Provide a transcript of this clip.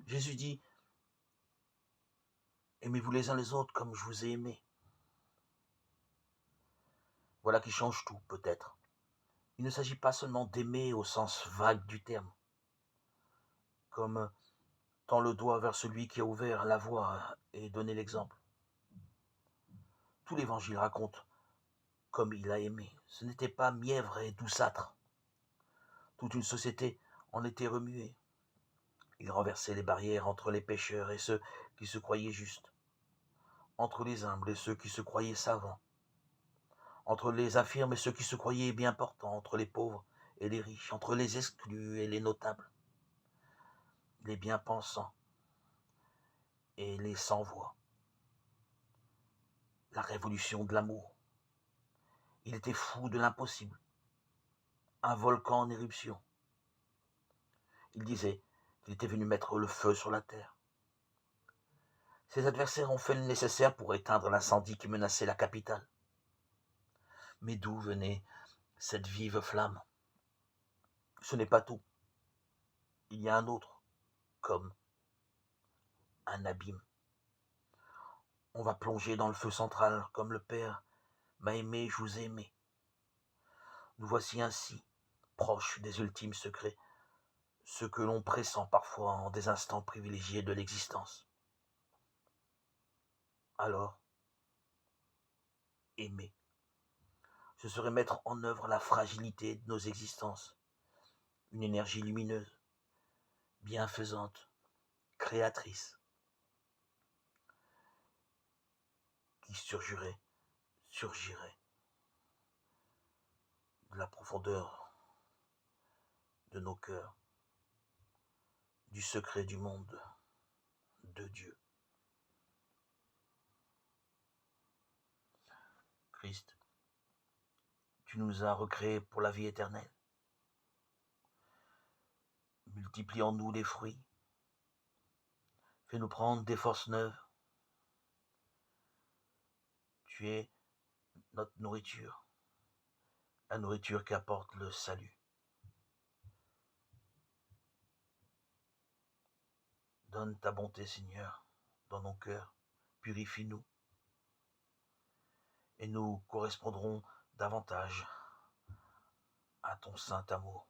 Jésus dit, aimez-vous les uns les autres comme je vous ai aimé. Voilà qui change tout, peut-être. Il ne s'agit pas seulement d'aimer au sens vague du terme, comme tend le doigt vers celui qui a ouvert la voie et donné l'exemple. Tout l'évangile raconte comme il a aimé. Ce n'était pas mièvre et douceâtre. Toute une société en était remuée. Il renversait les barrières entre les pécheurs et ceux qui se croyaient justes, entre les humbles et ceux qui se croyaient savants, entre les infirmes et ceux qui se croyaient bien portants, entre les pauvres et les riches, entre les exclus et les notables, les bien-pensants et les sans-voix. La révolution de l'amour. Il était fou de l'impossible, un volcan en éruption. Il disait qu'il était venu mettre le feu sur la terre. Ses adversaires ont fait le nécessaire pour éteindre l'incendie qui menaçait la capitale. Mais d'où venait cette vive flamme? Ce n'est pas tout. Il y a un autre, comme un abîme. On va plonger dans le feu central, comme le Père m'a aimé, je vous ai aimé. Nous voici ainsi, proches des ultimes secrets, ce que l'on pressent parfois en des instants privilégiés de l'existence. Alors, aimer, ce serait mettre en œuvre la fragilité de nos existences, une énergie lumineuse, bienfaisante, créatrice, qui surgirait de la profondeur de nos cœurs, du secret du monde, de Dieu. Christ, tu nous as recréés pour la vie éternelle. Multiplie en nous les fruits. Fais-nous prendre des forces neuves. Tu es notre nourriture, la nourriture qui apporte le salut. Donne ta bonté, Seigneur, dans nos cœurs. Purifie-nous. Et nous correspondrons davantage à ton saint amour.